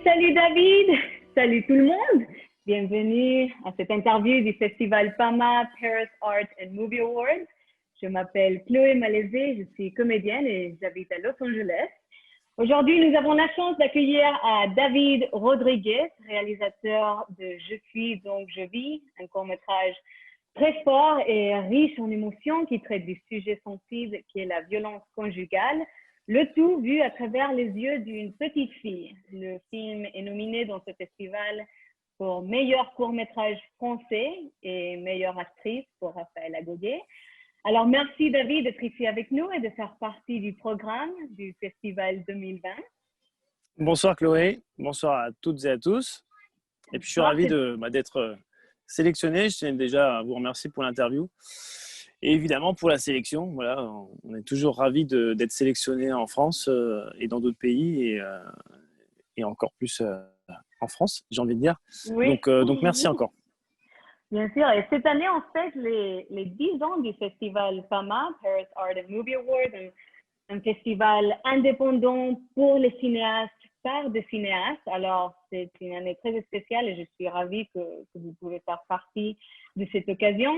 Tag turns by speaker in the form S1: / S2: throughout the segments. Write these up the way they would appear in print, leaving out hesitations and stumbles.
S1: Salut David, salut tout le monde. Bienvenue à cette interview du festival PAMA Paris Art and Movie Awards. Je m'appelle Chloé Malaisé, je suis comédienne et j'habite à Los Angeles. Aujourd'hui, nous avons la chance d'accueillir David Rodriguez, réalisateur de Je suis donc je vis, un court-métrage très fort et riche en émotions qui traite du sujet sensible qui est la violence conjugale. Le tout vu à travers les yeux d'une petite fille. Le film est nominé dans ce festival pour meilleur court-métrage français et meilleure actrice pour Raphaël Agaudier. Alors, merci David d'être ici avec nous et de faire partie du programme du Festival 2020.
S2: Bonsoir Chloé, bonsoir à toutes et à tous. Et puis je suis ravi d'être sélectionné. Je tiens déjà à vous remercier pour l'interview et évidemment pour la sélection. Voilà, on est toujours ravis d'être sélectionné en France et dans d'autres pays et encore plus en France, j'ai envie de dire.
S1: Oui.
S2: Donc merci encore.
S1: Bien sûr, et cette année, on fête les 10 ans du festival PAMA, Paris Art and Movie Awards, un festival indépendant pour les cinéastes, par des cinéastes. Alors, c'est une année très spéciale et je suis ravie que vous pouvez faire partie de cette occasion.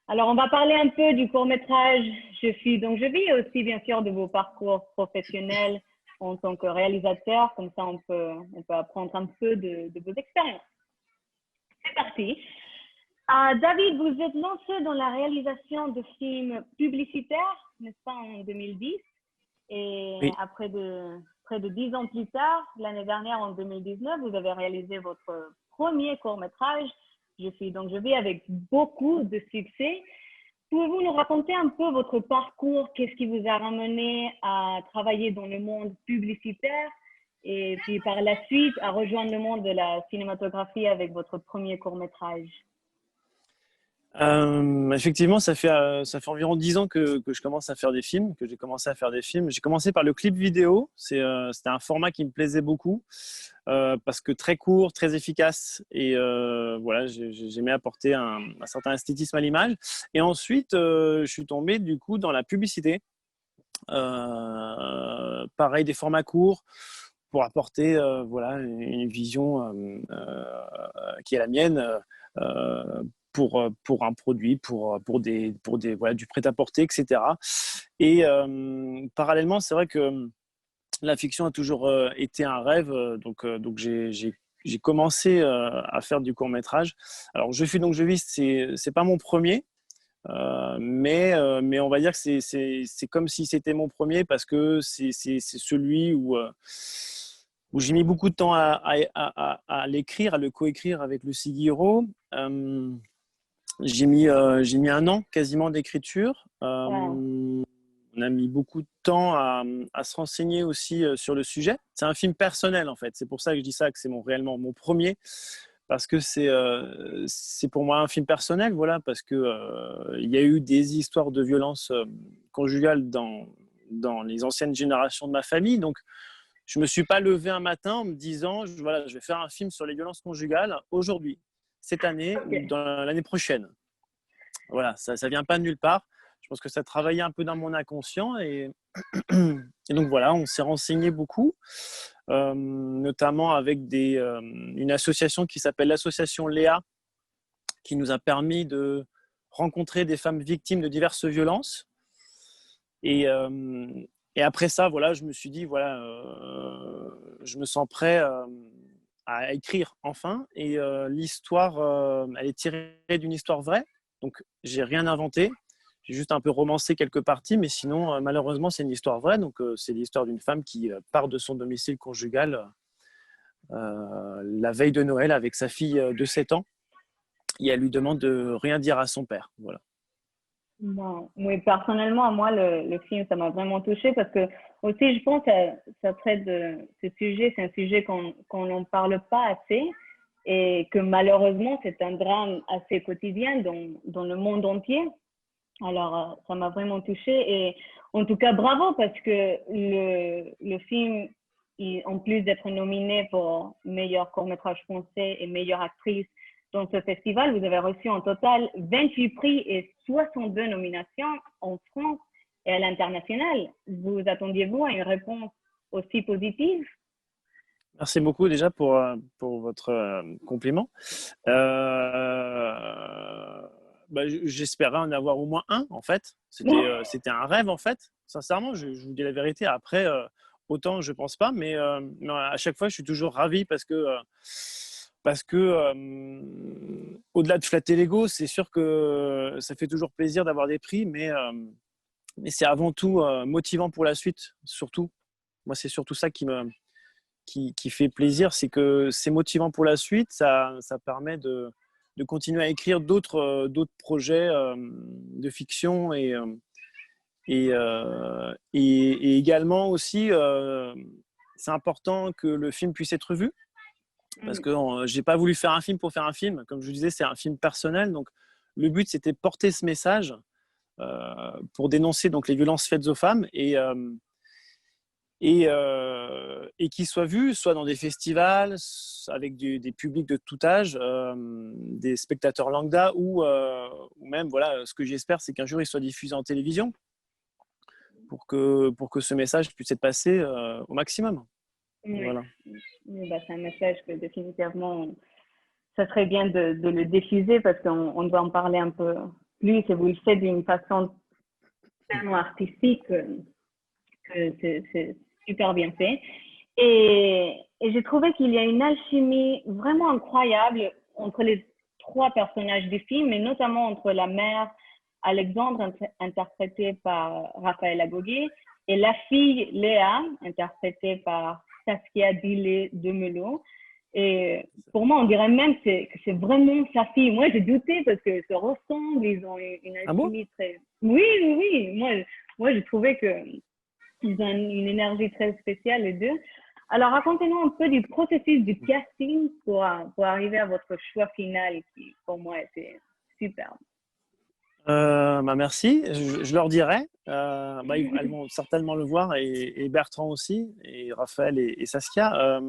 S1: Alors, on va parler un peu du court-métrage Je suis donc je vis et aussi, bien sûr, de vos parcours professionnels en tant que réalisateur. Comme ça, on peut apprendre un peu de vos expériences. C'est parti. David, vous êtes lancé dans la réalisation de films publicitaires, n'est-ce pas, en 2010. Et
S2: oui.
S1: Après près de 10 ans plus tard, l'année dernière, en 2019, vous avez réalisé votre premier court-métrage, Je suis donc je vis, avec beaucoup de succès. Pouvez-vous nous raconter un peu votre parcours? Qu'est-ce qui vous a ramené à travailler dans le monde publicitaire et puis par la suite à rejoindre le monde de la cinématographie avec votre premier court-métrage?
S2: Effectivement, ça fait environ 10 ans que je commence à faire des films, que j'ai commencé à faire des films. J'ai commencé par le clip vidéo. C'était un format qui me plaisait beaucoup parce que très court, très efficace et voilà, j'aimais apporter un certain esthétisme à l'image. Et ensuite, je suis tombé du coup dans la publicité. Pareil, des formats courts pour apporter voilà, une vision qui est la mienne. Pour un produit, pour voilà, du prêt-à-porter, etc. Et parallèlement, c'est vrai que la fiction a toujours été un rêve, donc j'ai commencé à faire du court-métrage. Alors, Je suis donc je vis, c'est pas mon premier, mais on va dire que c'est comme si c'était mon premier parce que c'est celui où j'ai mis beaucoup de temps à l'écrire, à le coécrire avec Lucie Guiraud. J'ai mis un an quasiment d'écriture.
S1: Wow.
S2: On a mis beaucoup de temps à se renseigner aussi sur le sujet. C'est un film personnel en fait. C'est pour ça que je dis ça, que c'est réellement mon premier. Parce que c'est pour moi un film personnel, voilà, parce que il y a eu des histoires de violence conjugale dans les anciennes générations de ma famille. Donc, je me suis pas levé un matin en me disant, voilà, je vais faire un film sur les violences conjugales aujourd'hui, cette année
S1: Okay.
S2: ou dans l'année prochaine. Voilà, ça vient pas de nulle part. Je pense que ça travaillait un peu dans mon inconscient et donc voilà, on s'est renseigné beaucoup, notamment avec une association qui s'appelle l'association Léa, qui nous a permis de rencontrer des femmes victimes de diverses violences. Et après ça, voilà, je me suis dit, voilà, je me sens prêt à écrire enfin. Et l'histoire, elle est tirée d'une histoire vraie. Donc, j'ai rien inventé. J'ai juste un peu romancé quelques parties, mais sinon, malheureusement, c'est une histoire vraie. Donc, c'est l'histoire d'une femme qui part de son domicile conjugal la veille de Noël avec sa fille de 7 ans. Et elle lui demande de rien dire à son père. Voilà.
S1: Bon, oui, personnellement, moi, le film, ça m'a vraiment touchée parce que aussi, je pense que ça traite de ce sujet, c'est un sujet qu'on n'en parle pas assez et que malheureusement, c'est un drame assez quotidien dans le monde entier. Alors, ça m'a vraiment touchée et en tout cas, bravo parce que le film, en plus d'être nominé pour meilleur court-métrage français et meilleure actrice dans ce festival, vous avez reçu en total 28 prix et 62 nominations en France et à l'international. Vous attendiez-vous à une réponse aussi positive?
S2: Merci beaucoup déjà pour votre compliment. J'espérais en avoir au moins un, en fait. C'était un rêve, en fait. Sincèrement, je vous dis la vérité. Après, autant, je pense pas, mais à chaque fois, je suis toujours ravi parce que au-delà de flatter l'ego, c'est sûr que ça fait toujours plaisir d'avoir des prix, mais c'est avant tout motivant pour la suite, surtout. Moi, c'est surtout ça qui fait plaisir, c'est que c'est motivant pour la suite. Ça permet de continuer à écrire d'autres projets de fiction et également aussi, c'est important que le film puisse être vu parce que j'ai pas voulu faire un film pour faire un film. Comme je vous disais, c'est un film personnel. Donc, le but, c'était de porter ce message pour dénoncer donc, les violences faites aux femmes et qu'il soit vu, soit dans des festivals avec des publics de tout âge, des spectateurs lambda ou même, voilà, ce que j'espère, c'est qu'un jour, il soit diffusé en télévision pour que ce message puisse être passé au maximum.
S1: Oui.
S2: Voilà.
S1: Oui, bah, c'est un message que définitivement, ça serait bien de le diffuser parce qu'on doit en parler un peu plus et vous le faites d'une façon tellement artistique que c'est super bien fait. Et j'ai trouvé qu'il y a une alchimie vraiment incroyable entre les trois personnages du film, et notamment entre la mère Alexandre, interprétée par Raphaël Agogé, et la fille Léa, interprétée par Saskia Dile de Mello. Et pour moi, on dirait même que c'est vraiment sa fille. Moi, j'ai douté parce qu'ils se ressemblent, ils ont une
S2: Ah bon?
S1: alchimie très... Oui, oui, oui. Moi j'ai trouvé qu'ils ont une énergie très spéciale, les deux. Alors, racontez-nous un peu du processus du casting pour arriver à votre choix final qui, pour moi, était superbe.
S2: Merci, je leur dirai. Elles vont certainement le voir et Bertrand aussi, et Raphaël et Saskia.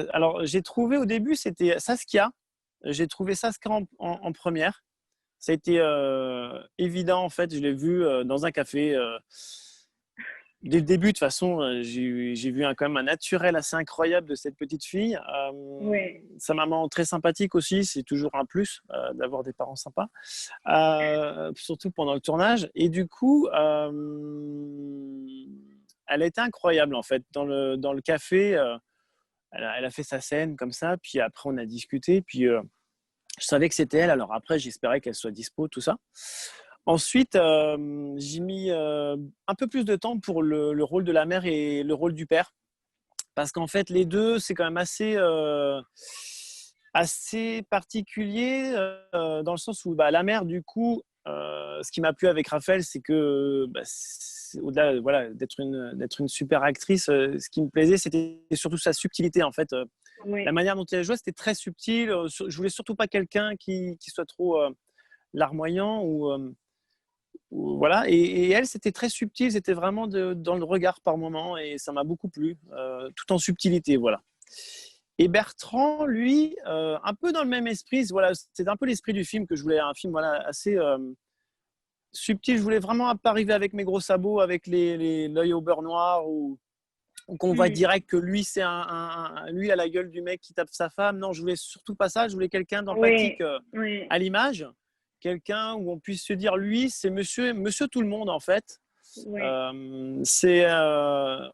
S2: Alors, j'ai trouvé au début, c'était Saskia. J'ai trouvé Saskia en première. Ça a été évident, en fait. Je l'ai vu dans un café. Dès le début, de toute façon, j'ai vu quand même un naturel assez incroyable de cette petite fille.
S1: Oui.
S2: Sa maman, très sympathique aussi. C'est toujours un plus d'avoir des parents sympas. Surtout pendant le tournage. Et du coup, elle a été incroyable, en fait. Dans le café, elle a fait sa scène comme ça. Puis après, on a discuté. Puis je savais que c'était elle. Alors après, j'espérais qu'elle soit dispo, tout ça. Ensuite, j'ai mis un peu plus de temps pour le rôle de la mère et le rôle du père. Parce qu'en fait, les deux, c'est quand même assez particulier dans le sens où la mère, du coup, ce qui m'a plu avec Raphaël, c'est que au-delà voilà, d'être une super actrice, ce qui me plaisait, c'était surtout sa subtilité. En fait,
S1: Oui.
S2: la manière dont elle jouait, c'était très subtil. Je voulais surtout pas quelqu'un qui soit trop larmoyant voilà. Et elle, c'était très subtil, c'était vraiment dans le regard par moment et ça m'a beaucoup plu, tout en subtilité, voilà. Et Bertrand, lui, un peu dans le même esprit, voilà, c'est un peu l'esprit du film que je voulais, un film voilà, assez subtil. Je voulais vraiment pas arriver avec mes gros sabots, avec l'œil au beurre noir ou qu'on voit direct que lui, lui a la gueule du mec qui tape sa femme. Non, je voulais surtout pas ça. Je voulais quelqu'un
S1: Oui.
S2: d'empathique
S1: Oui.
S2: à l'image, quelqu'un où on puisse se dire, lui, c'est monsieur tout le monde en fait.
S1: Oui.
S2: C'est un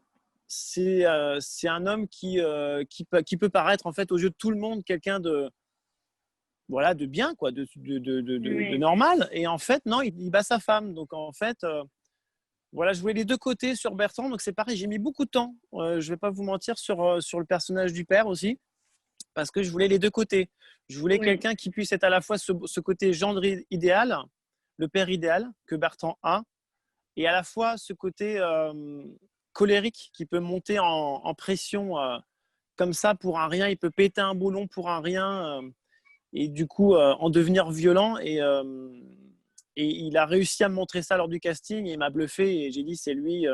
S2: homme qui peut paraître en fait aux yeux de tout le monde quelqu'un de voilà de bien quoi, de
S1: Oui.
S2: normal. Et en fait, non, il bat sa femme. Donc en fait. Voilà, je voulais les deux côtés sur Bertrand, donc c'est pareil, j'ai mis beaucoup de temps, je ne vais pas vous mentir, sur le personnage du père aussi, parce que je voulais les deux côtés. Je voulais
S1: Oui.
S2: quelqu'un qui puisse être à la fois ce côté gendre idéal, le père idéal que Bertrand a, et à la fois ce côté colérique qui peut monter en pression comme ça pour un rien, il peut péter un boulon pour un rien, et du coup en devenir violent. Et il a réussi à me montrer ça lors du casting et il m'a bluffé et j'ai dit c'est lui.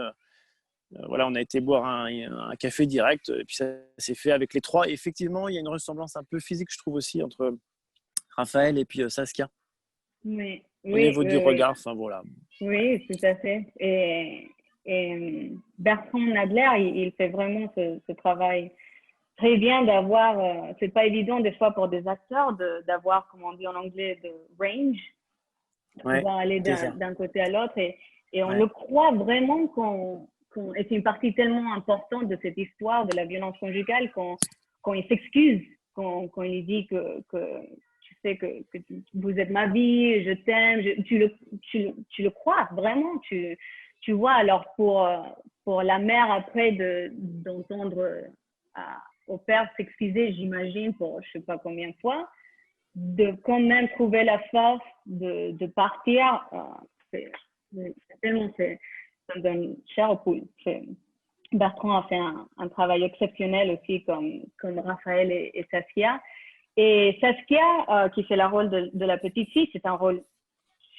S2: Voilà, on a été boire un café direct et puis ça s'est fait avec les trois. Et effectivement, il y a une ressemblance un peu physique, je trouve aussi, entre Raphaël et puis Saskia
S1: Oui.
S2: au
S1: Oui.
S2: niveau du regard. Enfin voilà.
S1: Oui, tout à fait. Et Bertrand Nadler, il fait vraiment ce travail très bien d'avoir, c'est pas évident des fois pour des acteurs d'avoir, comme on dit en anglais, de range, de
S2: Ouais,
S1: pouvoir aller
S2: c'est ça.
S1: d'un côté à l'autre. Et on
S2: Ouais.
S1: le croit vraiment et c'est une partie tellement importante de cette histoire de la violence conjugale quand il s'excuse, quand il dit que tu sais que vous êtes ma vie, je t'aime, tu le crois vraiment, tu vois. Alors pour la mère après d'entendre au père s'excuser, j'imagine, pour je sais pas combien de fois, de quand même trouver la force de partir, c'est tellement, ça me donne chair aux poules. Bertrand a fait un travail exceptionnel aussi, comme Raphaël et Saskia. Et Saskia, qui fait le rôle de la petite fille, c'est un rôle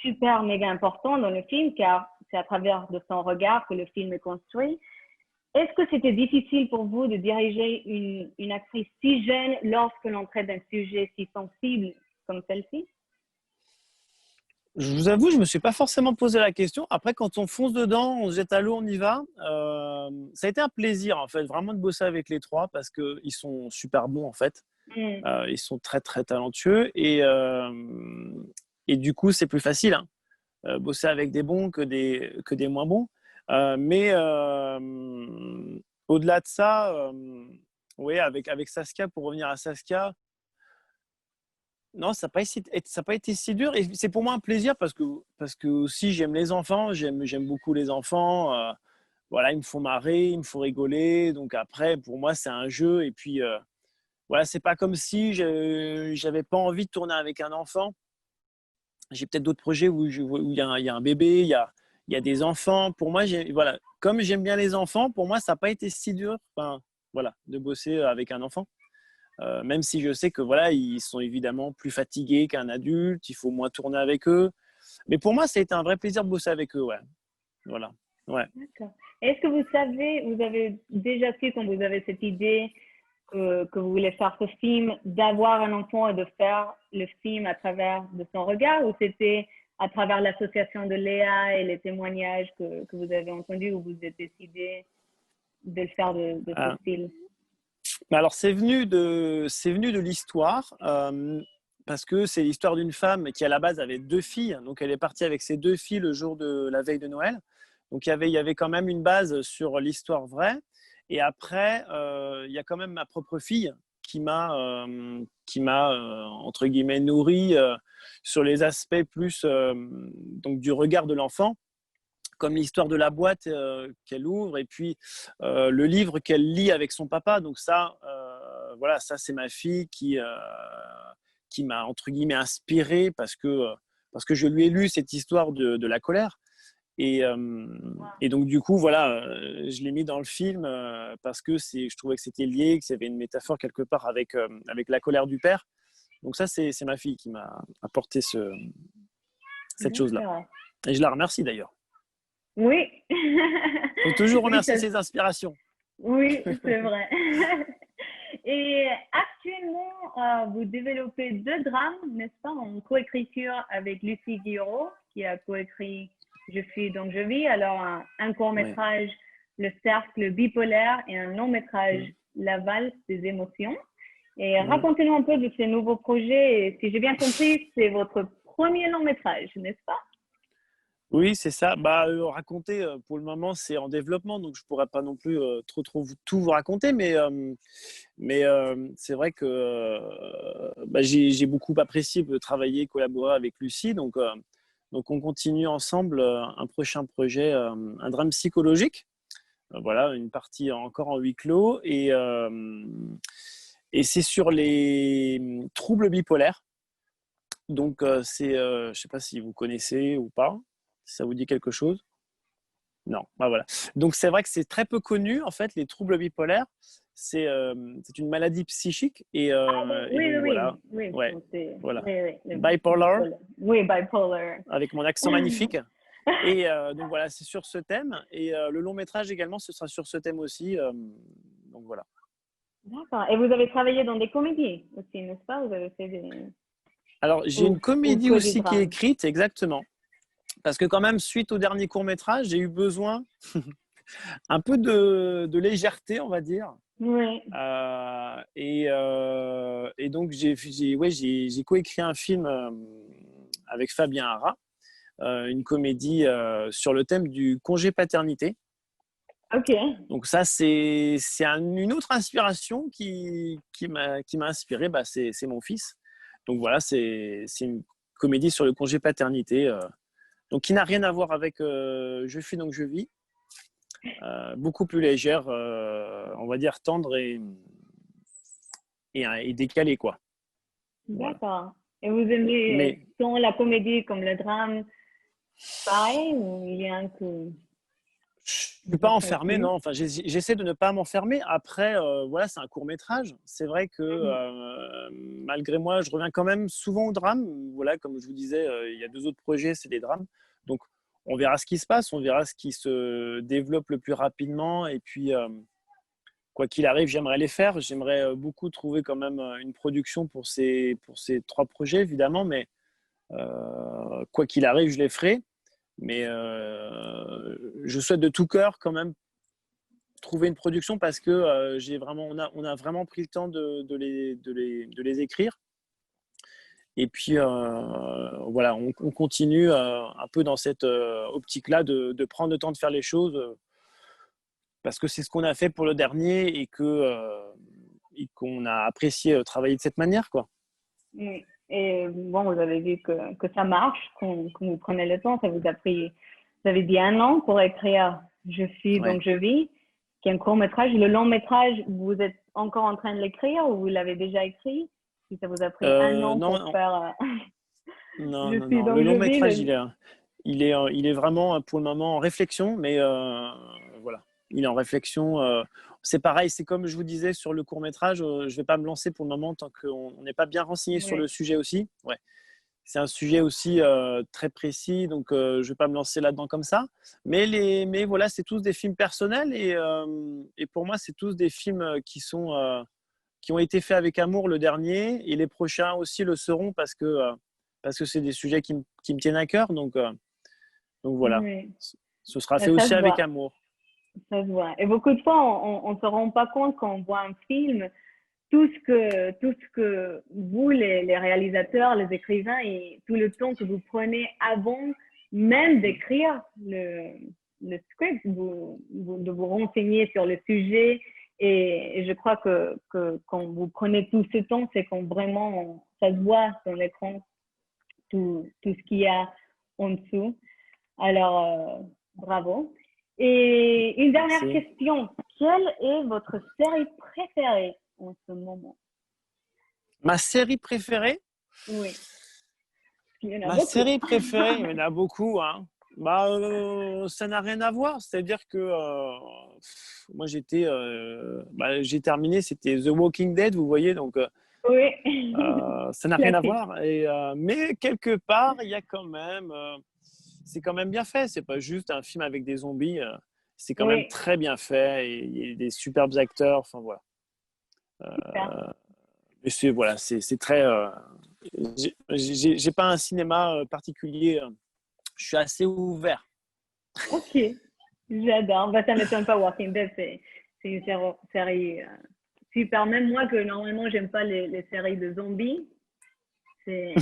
S1: super méga important dans le film, car c'est à travers de son regard que le film est construit. Est-ce que c'était difficile pour vous de diriger une actrice si jeune lorsque l'on traite d'un sujet si sensible comme celle-ci?
S2: Je vous avoue, je me suis pas forcément posé la question. Après, quand on fonce dedans, on se jette à l'eau, on y va. Ça a été un plaisir, en fait, vraiment de bosser avec les trois parce qu'ils sont super bons, en fait. Ils sont très, très talentueux. Et du coup, c'est plus facile, hein, bosser avec des bons que des moins bons. Mais au-delà de ça, oui, avec Saskia, pour revenir à Saskia, non, ça n'a pas été si dur. Et c'est pour moi un plaisir parce que aussi j'aime les enfants, j'aime beaucoup les enfants. Voilà, ils me font marrer, ils me font rigoler. Donc après, pour moi, c'est un jeu. Et puis, voilà, c'est pas comme si j'avais pas envie de tourner avec un enfant. J'ai peut-être d'autres projets où il y a un bébé, il y a des enfants. Pour moi, voilà, comme j'aime bien les enfants, pour moi, ça n'a pas été si dur, enfin, voilà, de bosser avec un enfant. Même si je sais que voilà, ils sont évidemment plus fatigués qu'un adulte, il faut moins tourner avec eux. Mais pour moi, ça a été un vrai plaisir de bosser avec eux, ouais. Voilà. Ouais.
S1: D'accord. Est-ce que vous avez déjà su quand vous avez cette idée que vous voulez faire ce film, d'avoir un enfant et de faire le film à travers de son regard, ou c'était à travers l'association de Léa et les témoignages que vous avez entendus, où vous avez décidé de le faire de ce
S2: Ah.
S1: style?
S2: Alors, c'est venu de l'histoire, parce que c'est l'histoire d'une femme qui, à la base, avait deux filles. Donc, elle est partie avec ses deux filles le jour de la veille de Noël. Donc, il y avait quand même une base sur l'histoire vraie. Et après, il y a quand même ma propre fille qui m'a entre guillemets, nourri sur les aspects plus donc du regard de l'enfant, comme l'histoire de la boîte qu'elle ouvre et puis le livre qu'elle lit avec son papa. Donc ça, voilà, ça c'est ma fille qui m'a entre guillemets inspiré parce que je lui ai lu cette histoire de la colère. Et donc du coup, voilà, je l'ai mis dans le film parce que je trouvais que c'était lié, qu'il y avait une métaphore quelque part avec la colère du père. Donc ça, c'est ma fille qui m'a apporté cette chose-là.
S1: D'accord.
S2: Et je la remercie d'ailleurs.
S1: Oui.
S2: Il faut toujours
S1: Oui,
S2: remercier ses inspirations.
S1: oui, c'est vrai. Et actuellement, vous développez deux drames, n'est-ce pas, en coécriture avec Lucie Guiraud, qui a coécrit Je suis donc je vis. Alors, un court-métrage, Le Cercle Bipolaire, et un long-métrage, La Valse des émotions. Et racontez-nous un peu de ces nouveaux projets. Et si j'ai bien compris, c'est votre premier long-métrage, n'est-ce pas?
S2: Oui, c'est ça. Bah, raconter, pour le moment, c'est en développement, donc je pourrais pas non plus trop tout vous raconter, mais c'est vrai que bah, j'ai beaucoup apprécié de travailler, collaborer avec Lucie, donc on continue ensemble un prochain projet, un drame psychologique. Voilà, une partie encore en huis clos et c'est sur les troubles bipolaires. Donc je sais pas si vous connaissez ou pas. Si ça vous dit quelque chose? Non, bah voilà. Donc c'est vrai que c'est très peu connu en fait les troubles bipolaires. C'est une maladie psychique et
S1: Oui,
S2: donc
S1: oui,
S2: voilà,
S1: oui,
S2: ouais, voilà.
S1: oui,
S2: Bipolar
S1: oui, bipolar.
S2: avec mon accent magnifique. Et donc voilà, c'est sur ce thème et le long métrage également ce sera sur ce thème aussi. Donc voilà.
S1: D'accord. Et vous avez travaillé dans des comédies aussi, n'est-ce pas? Vous avez fait
S2: Alors j'ai une
S1: ou
S2: comédie
S1: que du
S2: aussi qui est
S1: drame?
S2: écrite exactement parce que quand même suite au dernier court métrage j'ai eu besoin un peu de légèreté, on va dire.
S1: Oui.
S2: Et donc, j'ai coécrit un film avec Fabien Hara, une comédie sur le thème du congé paternité.
S1: Ok.
S2: Donc ça, c'est une autre inspiration qui m'a inspiré. Bah, c'est mon fils. Donc voilà, c'est une comédie sur le congé paternité. Donc qui n'a rien à voir avec Je fuis donc je vis. Beaucoup plus légère, on va dire tendre et décalée, quoi. Voilà.
S1: D'accord. Et vous aimez
S2: Mais
S1: tant la comédie comme le drame, pareil, ou il y a un que
S2: je ne suis
S1: vous
S2: pas enfermé,
S1: appréciez?
S2: non. Enfin, j'essaie de ne pas m'enfermer. Après, voilà, c'est un court-métrage. C'est vrai que
S1: Mhm.
S2: malgré moi, je reviens quand même souvent au drame. Voilà, comme je vous disais, il y a 2 autres projets, c'est des drames. Donc, on verra ce qui se passe, on verra ce qui se développe le plus rapidement. Et puis, quoi qu'il arrive, j'aimerais les faire. J'aimerais beaucoup trouver quand même une production pour ces 3 projets, évidemment. Mais quoi qu'il arrive, je les ferai. Mais je souhaite de tout cœur quand même trouver une production parce que on a vraiment pris le temps de les écrire. Et puis voilà, on continue un peu dans cette optique-là de prendre le temps de faire les choses parce que c'est ce qu'on a fait pour le dernier et qu'on a apprécié travailler de cette manière, quoi.
S1: Oui. Et bon, vous avez vu que ça marche, que vous prenez le temps. Ça vous a pris, vous avez dit 1 an pour écrire Je suis
S2: Ouais.
S1: donc je vis, qui est un court métrage. Le long métrage, vous êtes encore en train de l'écrire ou vous l'avez déjà écrit? Si ça vous a pris 1 an pour
S2: Non,
S1: faire
S2: non,
S1: Je
S2: non,
S1: suis
S2: non. Le
S1: donc je
S2: long
S1: vis,
S2: métrage, il est vraiment pour le moment en réflexion, mais voilà, il est en réflexion. C'est pareil, c'est comme je vous disais sur le court métrage, je ne vais pas me lancer pour le moment tant qu'on n'est pas bien renseigné sur
S1: oui,
S2: le sujet aussi. Ouais. C'est un sujet aussi très précis, donc je ne vais pas me lancer là-dedans comme ça. Mais voilà, c'est tous des films personnels et pour moi, c'est tous des films qui ont été faits avec amour le dernier et les prochains aussi le seront parce que c'est des sujets qui me tiennent à cœur. Donc voilà,
S1: oui.
S2: ce sera fait
S1: Ça
S2: aussi
S1: se
S2: avec
S1: voit.
S2: amour.
S1: Ça se voit. Et beaucoup de fois, on ne se rend pas compte quand on voit un film, tout ce que vous, les réalisateurs, les écrivains, et tout le temps que vous prenez avant même d'écrire le script, de vous renseigner sur le sujet. Et je crois que quand vous prenez tout ce temps, c'est quand vraiment ça se voit sur l'écran, tout ce qu'il y a en dessous. Alors, bravo. Et une dernière
S2: Merci.
S1: question. Quelle est votre série préférée en ce moment?
S2: Ma série préférée?
S1: Oui, il y en a
S2: Ma
S1: beaucoup.
S2: série préférée, il y en a beaucoup, hein. Bah, ça n'a rien à voir. C'est-à-dire que moi, j'ai terminé, c'était The Walking Dead, vous voyez, donc
S1: Oui,
S2: ça n'a rien à
S1: classique.
S2: voir. Mais quelque part, il y a quand même, c'est quand même bien fait. C'est pas juste un film avec des zombies. C'est quand même
S1: Oui,
S2: très bien fait et il y a des superbes acteurs. Enfin voilà.
S1: super.
S2: Et c'est voilà, c'est très. J'ai pas un cinéma particulier. Je suis assez ouvert.
S1: Ok, j'adore. Bah, ça ne m'étonne pas, Walking Dead, c'est une série super. Même moi, que normalement, j'aime pas les séries de zombies, c'est,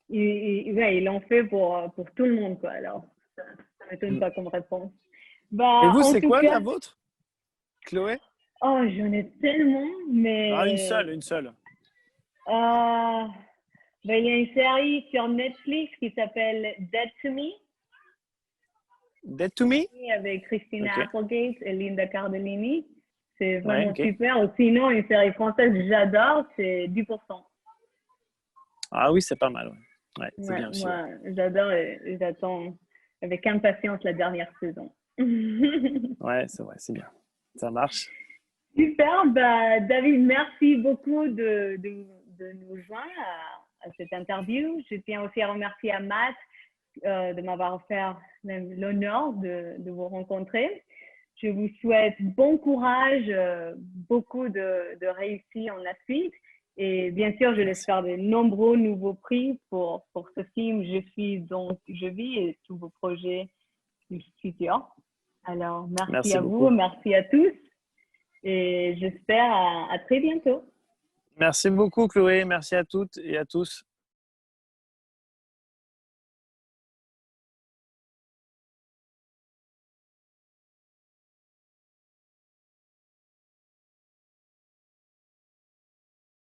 S1: ouais, ils l'ont fait pour tout le monde, quoi. Alors, ça m'étonne pas comme réponse.
S2: Et
S1: Bah,
S2: vous,
S1: en
S2: c'est
S1: tout
S2: quoi la
S1: cas,
S2: vôtre, Chloé?
S1: oh, j'en ai tellement,
S2: Ah,
S1: mais
S2: une seule.
S1: ben, il y a une série sur Netflix qui s'appelle Dead to Me
S2: Dead to Me?
S1: avec Christina
S2: Ok.
S1: Applegate et Linda Cardellini. C'est
S2: Ouais,
S1: vraiment
S2: ok.
S1: super. Ou sinon, une série française que j'adore, c'est 10%.
S2: Ah oui, c'est pas mal. Ouais, ouais, c'est
S1: Ouais,
S2: bien aussi. Ouais,
S1: moi, j'adore et j'attends avec impatience la dernière saison.
S2: ouais, c'est vrai, c'est bien. Ça marche.
S1: Super, bah, David, merci beaucoup de nous joindre à cette interview. Je tiens aussi à remercier à Matt de m'avoir fait l'honneur de vous rencontrer. Je vous souhaite bon courage, beaucoup de réussite en la suite. Et bien sûr, je
S2: Merci.
S1: l'espère de nombreux nouveaux prix pour ce film Je suis donc je vis et tous vos projets futurs. Alors, merci
S2: Merci
S1: à vous,
S2: beaucoup.
S1: merci à tous. et j'espère à très bientôt.
S2: Merci beaucoup, Chloé. Merci à toutes et à tous.